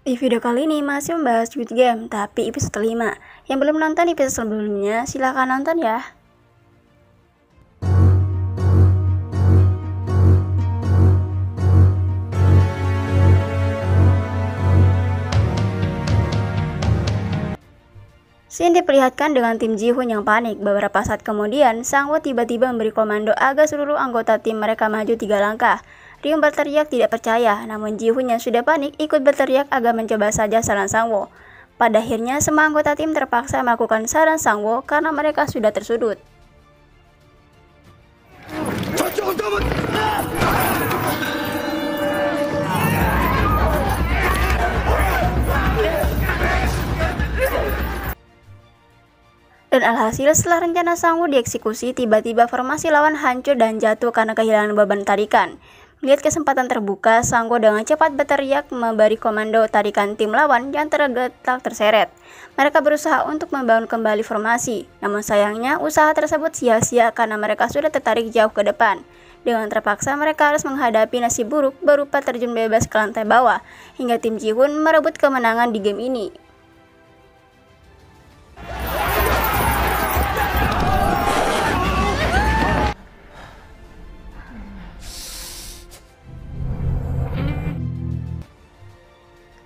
Di video kali ini masih membahas Squid Game, tapi episode 5. Yang belum nonton episode sebelumnya, silahkan nonton ya. Scene diperlihatkan dengan tim Ji-hoon yang panik. Beberapa saat kemudian, Sang-woo tiba-tiba memberi komando agar seluruh anggota tim mereka maju 3 langkah. Ryung berteriak tidak percaya, namun Ji-hoon yang sudah panik ikut berteriak agar mencoba saja saran Sang-woo. Pada akhirnya, semua anggota tim terpaksa melakukan saran Sang-woo karena mereka sudah tersudut. Dan alhasil setelah rencana Sang-woo dieksekusi, tiba-tiba formasi lawan hancur dan jatuh karena kehilangan beban tarikan. Melihat kesempatan terbuka, Sang-woo dengan cepat berteriak memberi komando tarikan tim lawan yang tergeletak terseret. Mereka berusaha untuk membangun kembali formasi, namun sayangnya usaha tersebut sia-sia karena mereka sudah tertarik jauh ke depan. Dengan terpaksa mereka harus menghadapi nasib buruk berupa terjun bebas ke lantai bawah, hingga tim Ji-hoon merebut kemenangan di game ini.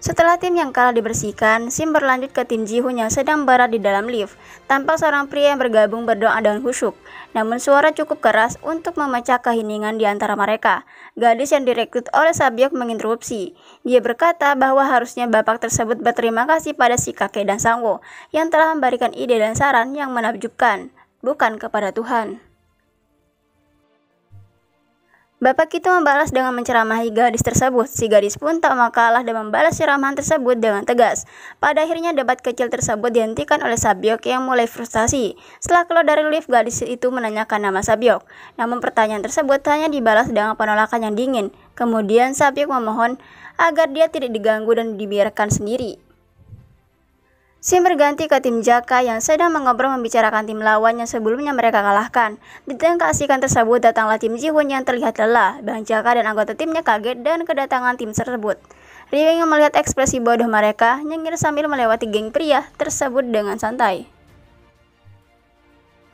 Setelah tim yang kalah dibersihkan, scene berlanjut ke tim Ji-hoon yang sedang berada di dalam lift. Tampak seorang pria yang bergabung berdoa dengan khusyuk, namun suara cukup keras untuk memecah keheningan di antara mereka. Gadis yang direkrut oleh Sabyok menginterupsi. Dia berkata bahwa harusnya bapak tersebut berterima kasih pada si kakek dan Sang-woo yang telah memberikan ide dan saran yang menakjubkan, bukan kepada Tuhan. Bapak itu membalas dengan menceramahi gadis tersebut. Si gadis pun tak mau kalah dan membalas ceramahan tersebut dengan tegas. Pada akhirnya debat kecil tersebut dihentikan oleh Sabyok yang mulai frustasi. Setelah keluar dari lift, gadis itu menanyakan nama Sabyok. Namun pertanyaan tersebut hanya dibalas dengan penolakan yang dingin. Kemudian Sabyok memohon agar dia tidak diganggu dan dibiarkan sendiri. Scene berganti ke tim Jaka yang sedang mengobrol membicarakan tim lawan yang sebelumnya mereka kalahkan. Di tengah keasikan tersebut datanglah tim Ji-hoon yang terlihat lelah. Bang Jaka dan anggota timnya kaget dan kedatangan tim tersebut. Ryung yang melihat ekspresi bodoh mereka nyengir sambil melewati geng pria tersebut dengan santai.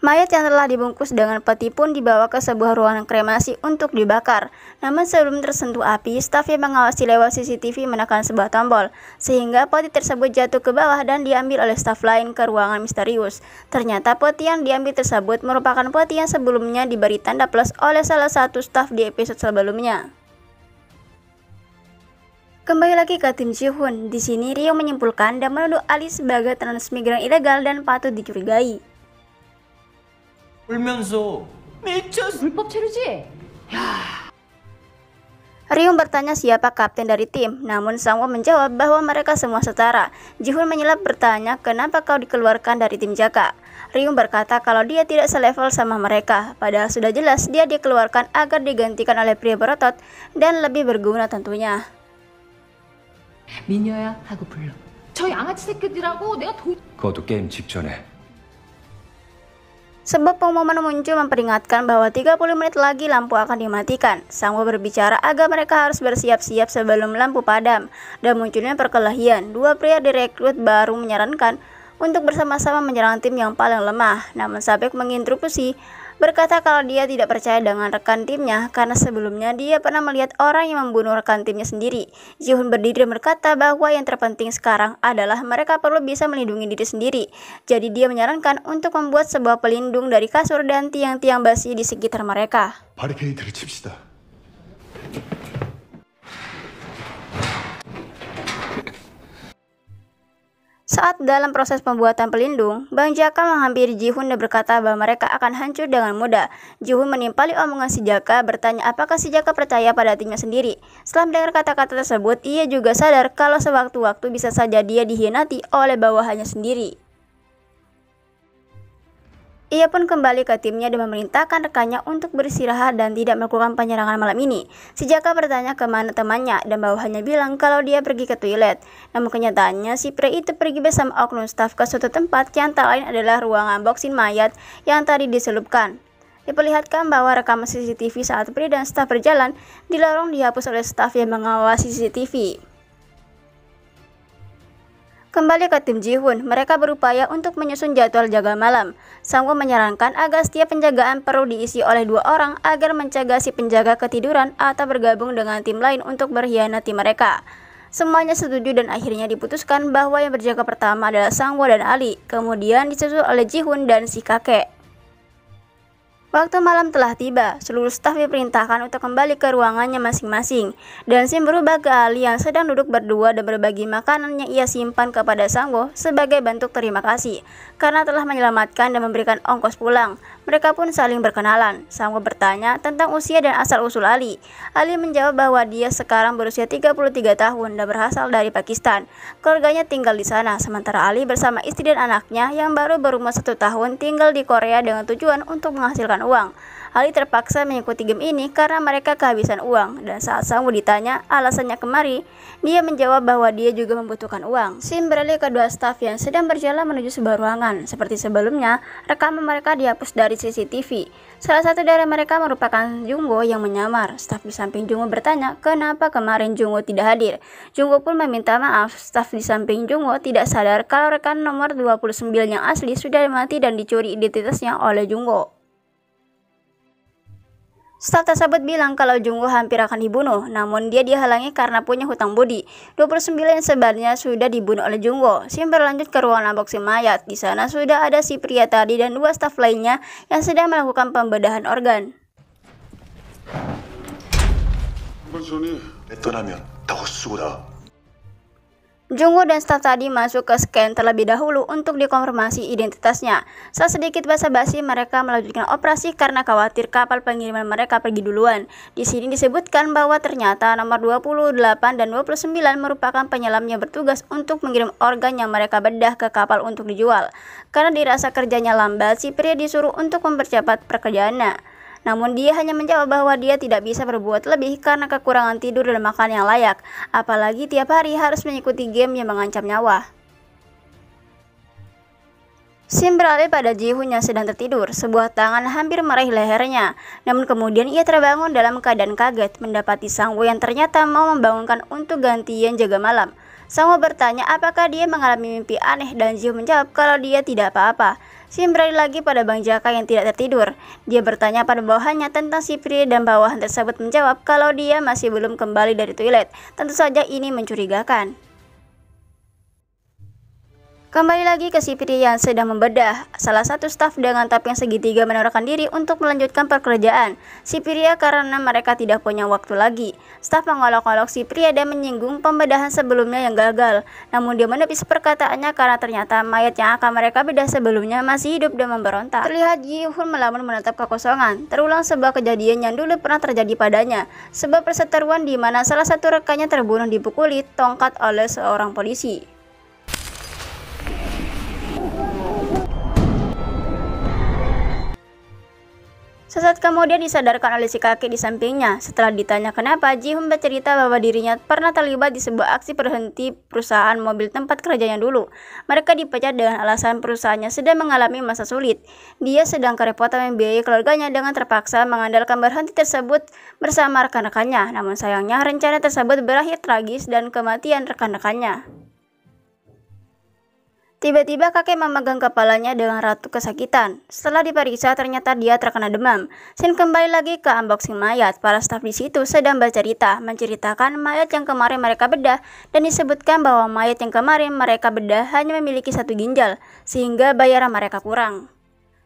Mayat yang telah dibungkus dengan peti pun dibawa ke sebuah ruangan kremasi untuk dibakar. Namun sebelum tersentuh api, staf yang mengawasi lewat CCTV menekan sebuah tombol, sehingga peti tersebut jatuh ke bawah dan diambil oleh staf lain ke ruangan misterius. Ternyata peti yang diambil tersebut merupakan peti yang sebelumnya diberi tanda plus oleh salah satu staf di episode sebelumnya. Kembali lagi ke tim Ji-hoon. Di sini Ryung menyimpulkan dan menuduh Ali sebagai transmigran ilegal dan patut dicurigai. 울면서 미쳤어. 불법 체류지? Ryung bertanya siapa kapten dari tim, namun Sang-woo menjawab bahwa mereka semua setara. Ji-hoon menyelap bertanya kenapa kau dikeluarkan dari tim Jaka. Ryung berkata kalau dia tidak selevel sama mereka, padahal sudah jelas dia dikeluarkan agar digantikan oleh pria berotot dan lebih berguna tentunya. 미녀야 하고 불러. 저 양아치 새끼들하고 내가 그것도 게임 직전에. Sebab pengumuman muncul memperingatkan bahwa 30 menit lagi lampu akan dimatikan. Sang-woo berbicara agar mereka harus bersiap-siap sebelum lampu padam. Dan munculnya perkelahian. Dua pria direkrut baru menyarankan untuk bersama-sama menyerang tim yang paling lemah. Namun Sabyok menginterupsi, berkata kalau dia tidak percaya dengan rekan timnya karena sebelumnya dia pernah melihat orang yang membunuh rekan timnya sendiri. Ji-hoon berdiri dan berkata bahwa yang terpenting sekarang adalah mereka perlu bisa melindungi diri sendiri. Jadi dia menyarankan untuk membuat sebuah pelindung dari kasur dan tiang-tiang besi di sekitar mereka. 바리케이드를 칩시다. Saat dalam proses pembuatan pelindung, Bang Jaka menghampiri Ji-hoon dan berkata bahwa mereka akan hancur dengan mudah. Ji-hoon menimpali omongan si Jaka, bertanya apakah si Jaka percaya pada timnya sendiri. Setelah mendengar kata-kata tersebut, ia juga sadar kalau sewaktu-waktu bisa saja dia dikhianati oleh bawahannya sendiri. Ia pun kembali ke timnya dan memerintahkan rekannya untuk beristirahat dan tidak melakukan penyerangan malam ini. Si Jaka bertanya kemana temannya dan bawahannya bilang kalau dia pergi ke toilet. Namun kenyataannya si pria itu pergi bersama oknum staf ke suatu tempat yang tak lain adalah ruangan boksin mayat yang tadi diselupkan. Diperlihatkan bahwa rekaman CCTV saat pria dan staf berjalan di lorong dihapus oleh staf yang mengawasi CCTV. Kembali ke tim Ji-hoon, mereka berupaya untuk menyusun jadwal jaga malam. Sang-woo menyarankan agar setiap penjagaan perlu diisi oleh 2 orang agar mencegah si penjaga ketiduran atau bergabung dengan tim lain untuk berkhianati mereka. Semuanya setuju dan akhirnya diputuskan bahwa yang berjaga pertama adalah Sang-woo dan Ali, kemudian disusul oleh Ji-hoon dan si kakek. Waktu malam telah tiba, seluruh staf diperintahkan untuk kembali ke ruangannya masing-masing. Dan Sim berubah ke Ali yang sedang duduk berdua dan berbagi makanan yang ia simpan kepada Sang-woo sebagai bentuk terima kasih karena telah menyelamatkan dan memberikan ongkos pulang. Mereka pun saling berkenalan. Sang-woo bertanya tentang usia dan asal-usul Ali. Ali menjawab bahwa dia sekarang berusia 33 tahun dan berasal dari Pakistan. Keluarganya tinggal di sana, sementara Ali bersama istri dan anaknya yang baru berumur 1 tahun tinggal di Korea dengan tujuan untuk menghasilkan uang. Ali terpaksa mengikuti game ini karena mereka kehabisan uang, dan saat Sang-woo ditanya alasannya kemari, dia menjawab bahwa dia juga membutuhkan uang. Sim beralih ke 2 staf yang sedang berjalan menuju sebuah ruangan. Seperti sebelumnya, rekaman mereka dihapus dari CCTV. Salah satu dari mereka merupakan Jungwoo yang menyamar. Staf di samping Jungwoo bertanya kenapa kemarin Jungwoo tidak hadir. Jungwoo pun meminta maaf. Staf di samping Jungwoo tidak sadar kalau rekan nomor 29 yang asli sudah mati dan dicuri identitasnya oleh Jungwoo. Staf tersebut bilang kalau Jungwoo hampir akan dibunuh, namun dia dihalangi karena punya hutang budi. 29 yang sebenarnya sudah dibunuh oleh Jungwoo. Sim berlanjut ke ruangan unboxing mayat. Di sana sudah ada si pria tadi dan 2 staf lainnya yang sedang melakukan pembedahan organ. Jungwoo dan staf tadi masuk ke scan terlebih dahulu untuk dikonfirmasi identitasnya. Setelah sedikit basa-basi, mereka melanjutkan operasi karena khawatir kapal pengiriman mereka pergi duluan. Di sini disebutkan bahwa ternyata nomor 28 dan 29 merupakan penyelam yang bertugas untuk mengirim organ yang mereka bedah ke kapal untuk dijual. Karena dirasa kerjanya lambat, si pria disuruh untuk mempercepat pekerjaannya. Namun dia hanya menjawab bahwa dia tidak bisa berbuat lebih karena kekurangan tidur dan makan yang layak, apalagi tiap hari harus mengikuti game yang mengancam nyawa. Sim beralih pada Ji-hoon yang sedang tertidur. Sebuah tangan hampir meraih lehernya. Namun kemudian ia terbangun dalam keadaan kaget mendapati Sang-woo yang ternyata mau membangunkan untuk gantian jaga malam. Sang-woo bertanya apakah dia mengalami mimpi aneh dan Ji-hoon menjawab kalau dia tidak apa-apa. Sim beralih lagi pada Bang Jaka yang tidak tertidur. Dia bertanya pada bawahannya tentang si pria dan bawahan tersebut menjawab kalau dia masih belum kembali dari toilet. Tentu saja ini mencurigakan. Kembali lagi ke si pria yang sedang membedah. Salah satu staf dengan topeng segitiga menawarkan diri untuk melanjutkan pekerjaan si pria karena mereka tidak punya waktu lagi. Staf mengolok-olok si pria dan menyinggung pembedahan sebelumnya yang gagal. Namun dia menepis perkataannya karena ternyata mayat yang akan mereka bedah sebelumnya masih hidup dan memberontak. Terlihat Ji-hoon melamun menatap kekosongan. Terulang sebuah kejadian yang dulu pernah terjadi padanya. Sebuah perseteruan di mana salah satu rekannya terbunuh dipukuli tongkat oleh seorang polisi. Sesaat kemudian disadarkan oleh si kakek di sampingnya. Setelah ditanya kenapa, Ji-hoon bercerita bahwa dirinya pernah terlibat di sebuah aksi berhenti perusahaan mobil tempat kerjanya dulu. Mereka dipecat dengan alasan perusahaannya sedang mengalami masa sulit. Dia sedang kerepotan membiayai keluarganya dengan terpaksa mengandalkan berhenti tersebut bersama rekan-rekannya. Namun sayangnya rencana tersebut berakhir tragis dan kematian rekan-rekannya. Tiba-tiba kakek memegang kepalanya dengan ratu kesakitan. Setelah diperiksa ternyata dia terkena demam. Scene kembali lagi ke unboxing mayat. Para staf di situ sedang bercerita, menceritakan mayat yang kemarin mereka bedah dan disebutkan bahwa mayat yang kemarin mereka bedah hanya memiliki 1 ginjal sehingga bayaran mereka kurang.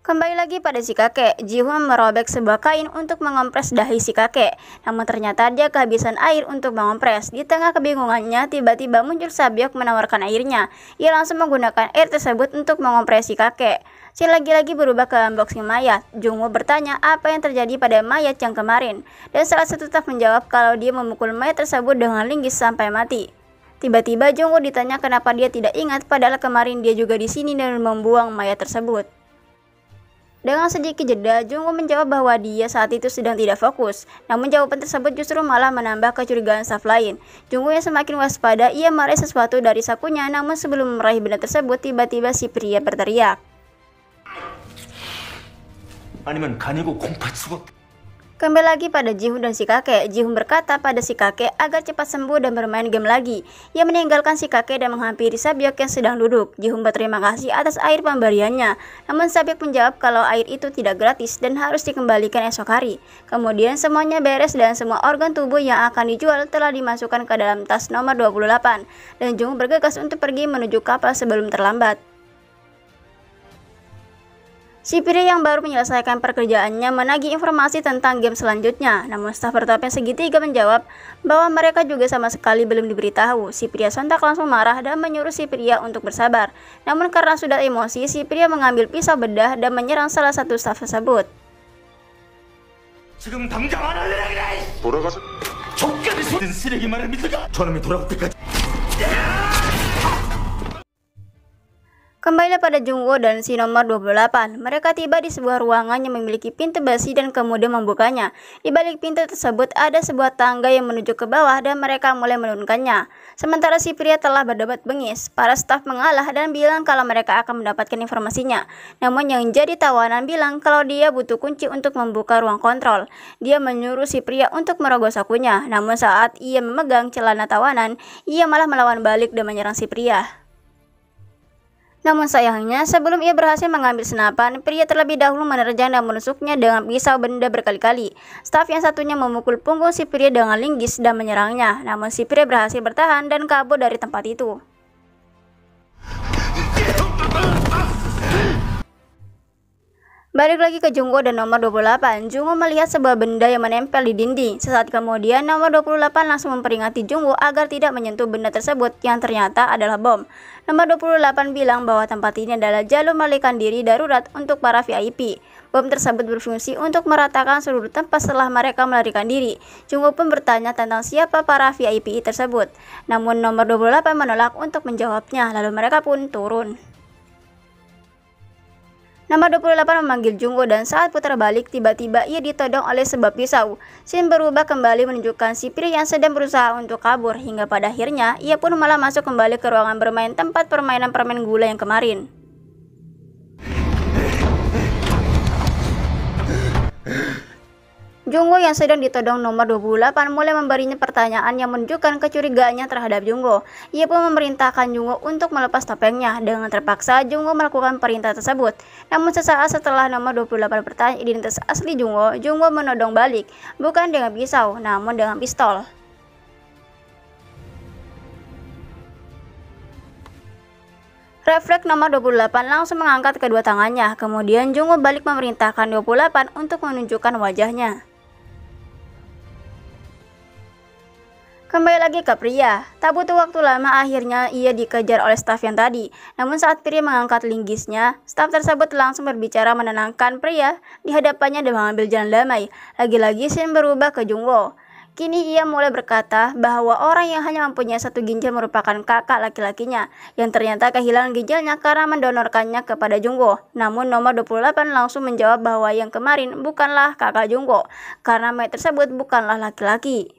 Kembali lagi pada si kakek, Ji-hoon merobek sebuah kain untuk mengompres dahi si kakek. Namun ternyata dia kehabisan air untuk mengompres. Di tengah kebingungannya, tiba-tiba muncul Sabyok menawarkan airnya. Ia langsung menggunakan air tersebut untuk mengompres si kakek. Si lagi-lagi berubah ke unboxing mayat. Jungwoo bertanya apa yang terjadi pada mayat yang kemarin. Dan salah satu staf menjawab kalau dia memukul mayat tersebut dengan linggis sampai mati. Tiba-tiba Jungwoo ditanya kenapa dia tidak ingat padahal kemarin dia juga di sini dan membuang mayat tersebut. Dengan sedikit jeda, Jungwoo menjawab bahwa dia saat itu sedang tidak fokus. Namun jawaban tersebut justru malah menambah kecurigaan staf lain. Jungwoo yang semakin waspada, ia meraih sesuatu dari sakunya. Namun sebelum meraih benda tersebut, tiba-tiba si pria berteriak. 아니면 간이고 공파 죽었. Kembali lagi pada Ji-hoon dan si kakek. Ji-hoon berkata pada si kakek agar cepat sembuh dan bermain game lagi. Ia meninggalkan si kakek dan menghampiri Sabyok yang sedang duduk. Ji-hoon berterima kasih atas air pemberiannya. Namun Sabyok menjawab kalau air itu tidak gratis dan harus dikembalikan esok hari. Kemudian semuanya beres dan semua organ tubuh yang akan dijual telah dimasukkan ke dalam tas nomor 28. Dan Jung bergegas untuk pergi menuju kapal sebelum terlambat. Si pria yang baru menyelesaikan pekerjaannya menagih informasi tentang game selanjutnya. Namun staf bertopeng segitiga menjawab bahwa mereka juga sama sekali belum diberitahu. Si pria sontak langsung marah dan menyuruh si pria untuk bersabar. Namun karena sudah emosi, si pria mengambil pisau bedah dan menyerang salah satu staf tersebut. 지금 당장 안 할래라 그래! 돌아가서 족같이 쏟은 쓰레기 말을 믿다가 저놈이 돌아올 때까지 Kembali pada Jungwoo dan si nomor 28. Mereka tiba di sebuah ruangan yang memiliki pintu besi dan kemudian membukanya. Di balik pintu tersebut ada sebuah tangga yang menuju ke bawah dan mereka mulai menurunkannya. Sementara si pria telah berdebat bengis. Para staf mengalah dan bilang kalau mereka akan mendapatkan informasinya. Namun yang jadi tawanan bilang kalau dia butuh kunci untuk membuka ruang kontrol. Dia menyuruh si pria untuk merogoh sakunya. Namun saat ia memegang celana tawanan, ia malah melawan balik dan menyerang si pria. Namun sayangnya, sebelum ia berhasil mengambil senapan, pria terlebih dahulu menerjang dan menusuknya dengan pisau benda berkali-kali. Staf yang satunya memukul punggung si pria dengan linggis dan menyerangnya. Namun si pria berhasil bertahan dan kabur dari tempat itu. Balik lagi ke Jungwoo dan nomor 28. Jungwoo melihat sebuah benda yang menempel di dinding. Sesaat kemudian nomor 28 langsung memperingati Jungwoo agar tidak menyentuh benda tersebut yang ternyata adalah bom. Nomor 28 bilang bahwa tempat ini adalah jalur melarikan diri darurat untuk para VIP. Bom tersebut berfungsi untuk meratakan seluruh tempat setelah mereka melarikan diri. Jungwoo pun bertanya tentang siapa para VIP tersebut. Namun nomor 28 menolak untuk menjawabnya, lalu mereka pun turun. Nomor 28 memanggil Jungwoo dan saat putar balik tiba-tiba ia ditodong oleh sebuah pisau. Scene berubah kembali menunjukkan si pria yang sedang berusaha untuk kabur hingga pada akhirnya ia pun malah masuk kembali ke ruangan bermain tempat permainan permen gula yang kemarin. Jungwoo yang sedang ditodong nomor 28 mulai memberinya pertanyaan yang menunjukkan kecurigaannya terhadap Jungwoo. Ia pun memerintahkan Jungwoo untuk melepas topengnya. Dengan terpaksa, Jungwoo melakukan perintah tersebut. Namun sesaat setelah nomor 28 bertanya identitas asli Jungwoo, Jungwoo menodong balik, bukan dengan pisau, namun dengan pistol. Refleks nomor 28 langsung mengangkat kedua tangannya. Kemudian Jungwoo balik memerintahkan 28 untuk menunjukkan wajahnya. Kembali lagi ke pria. Tak butuh waktu lama akhirnya ia dikejar oleh staf yang tadi. Namun saat pria mengangkat linggisnya, staf tersebut langsung berbicara menenangkan pria di hadapannya dan mengambil jalan damai. Lagi-lagi scene berubah ke Jungwoo. Kini ia mulai berkata bahwa orang yang hanya mempunyai satu ginjal merupakan kakak laki-lakinya yang ternyata kehilangan ginjalnya karena mendonorkannya kepada Jungwoo. Namun nomor 28 langsung menjawab bahwa yang kemarin bukanlah kakak Jungwoo karena mayat tersebut bukanlah laki-laki.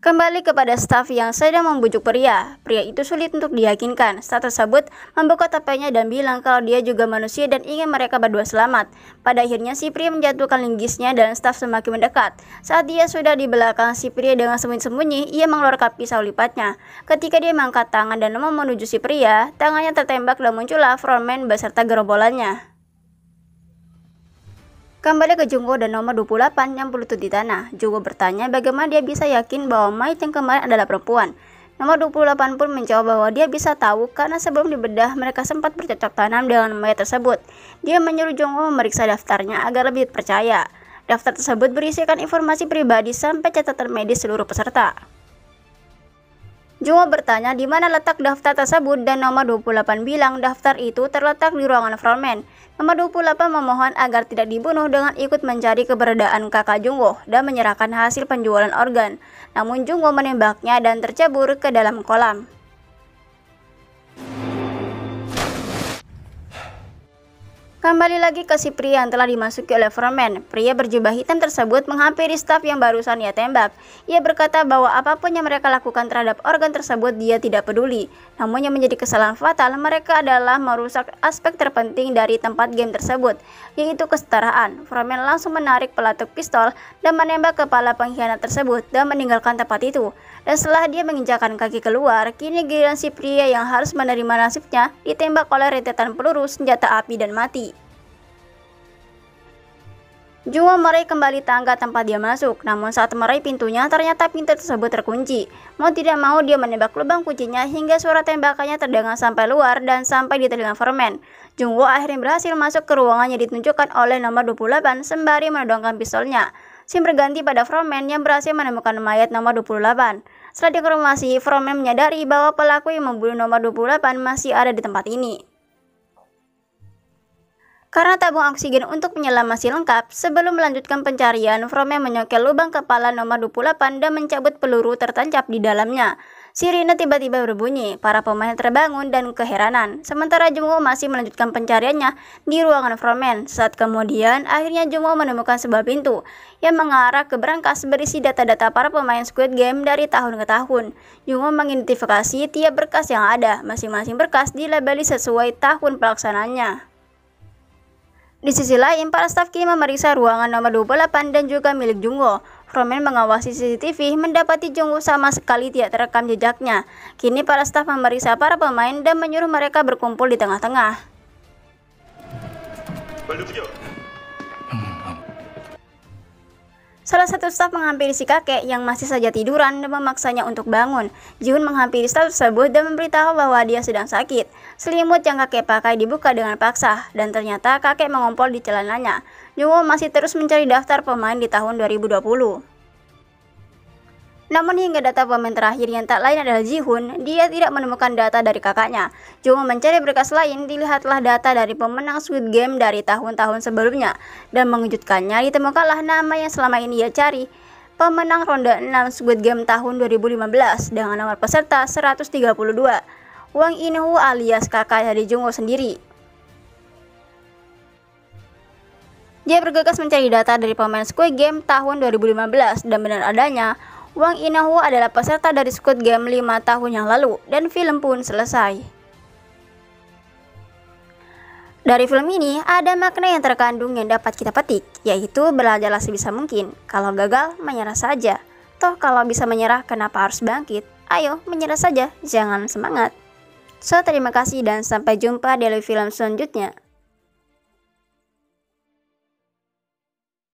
Kembali kepada staf yang sedang membujuk pria. Pria itu sulit untuk diyakinkan. Staf tersebut membuka topengnya dan bilang kalau dia juga manusia dan ingin mereka berdua selamat. Pada akhirnya si pria menjatuhkan linggisnya dan staf semakin mendekat. Saat dia sudah di belakang si pria dengan sembunyi-sembunyi, ia mengeluarkan pisau lipatnya. Ketika dia mengangkat tangan dan mau menuju si pria, tangannya tertembak dan muncullah frontman beserta gerombolannya. Kembali ke Jungwoo dan nomor 28 yang berlutut di tanah. Jungwoo bertanya bagaimana dia bisa yakin bahwa mayat yang kemarin adalah perempuan. Nomor 28 pun menjawab bahwa dia bisa tahu karena sebelum dibedah mereka sempat bercocok tanam dengan mayat tersebut. Dia menyuruh Jungwoo memeriksa daftarnya agar lebih percaya. Daftar tersebut berisikan informasi pribadi sampai catatan medis seluruh peserta. Jungwoo bertanya di mana letak daftar tersebut dan nomor 28 bilang daftar itu terletak di ruangan frontman. Nomor 28 memohon agar tidak dibunuh dengan ikut mencari keberadaan kakak Jungwoo dan menyerahkan hasil penjualan organ. Namun Jungwoo menembaknya dan tercebur ke dalam kolam. Kembali lagi ke si pria yang telah dimasuki oleh Frontman. Pria berjubah hitam tersebut menghampiri staf yang barusan ia tembak. Ia berkata bahwa apapun yang mereka lakukan terhadap organ tersebut dia tidak peduli. Namun yang menjadi kesalahan fatal mereka adalah merusak aspek terpenting dari tempat game tersebut, yaitu kesetaraan. Frontman langsung menarik pelatuk pistol dan menembak kepala pengkhianat tersebut dan meninggalkan tempat itu. Dan setelah dia menginjakkan kaki keluar, kini giliran si pria yang harus menerima nasibnya ditembak oleh rentetan peluru senjata api dan mati. Jungwoo meraih kembali tangga tempat dia masuk, namun saat meraih pintunya ternyata pintu tersebut terkunci. Mau tidak mau dia menembak lubang kuncinya hingga suara tembakannya terdengar sampai luar dan sampai di telinga Frontman. Jungwoo akhirnya berhasil masuk ke ruangan yang ditunjukkan oleh nomor 28 sembari menodongkan pistolnya. Scene berganti pada Frontman yang berhasil menemukan mayat nomor 28. Setelah dikonfirmasi, Frontman menyadari bahwa pelaku yang membunuh nomor 28 masih ada di tempat ini. Karena tabung oksigen untuk penyelam masih lengkap, sebelum melanjutkan pencarian, Frontman menyokel lubang kepala nomor 28 dan mencabut peluru tertancap di dalamnya. Sirine tiba-tiba berbunyi, para pemain terbangun dan keheranan. Sementara Jungwoo masih melanjutkan pencariannya di ruangan Frontman. Saat kemudian, akhirnya Jungwoo menemukan sebuah pintu yang mengarah ke brankas berisi data-data para pemain Squid Game dari tahun ke tahun. Jungwoo mengidentifikasi tiap berkas yang ada, masing-masing berkas dilabeli sesuai tahun pelaksanaannya. Di sisi lain, para staf kini memeriksa ruangan nomor 28 dan juga milik Jungwoo. Frontman mengawasi CCTV mendapati Jungwoo sama sekali tidak terekam jejaknya. Kini para staf memeriksa para pemain dan menyuruh mereka berkumpul di tengah-tengah. Salah satu staf menghampiri si kakek yang masih saja tiduran dan memaksanya untuk bangun. Ji-hoon menghampiri staf tersebut dan memberitahu bahwa dia sedang sakit. Selimut yang kakek pakai dibuka dengan paksa, dan ternyata kakek mengompol di celananya. Jungwoo masih terus mencari daftar pemain di tahun 2020. Namun hingga data pemain terakhir yang tak lain adalah Ji-hoon, dia tidak menemukan data dari kakaknya. Jungwoo mencari berkas lain, dilihatlah data dari pemenang Squid Game dari tahun-tahun sebelumnya. Dan mengejutkannya ditemukanlah nama yang selama ini ia cari, pemenang ronde 6 Squid Game tahun 2015 dengan nomor peserta 132, Wang In-woo alias kakak dari Jungwoo sendiri. Dia bergegas mencari data dari pemain Squid Game tahun 2015 dan benar adanya, Wang In-woo adalah peserta dari Squid Game 5 tahun yang lalu dan film pun selesai. Dari film ini ada makna yang terkandung yang dapat kita petik, yaitu belajarlah sebisa mungkin. Kalau gagal, menyerah saja. Toh kalau bisa menyerah, kenapa harus bangkit? Ayo, menyerah saja, jangan semangat. So, terima kasih dan sampai jumpa di review film selanjutnya.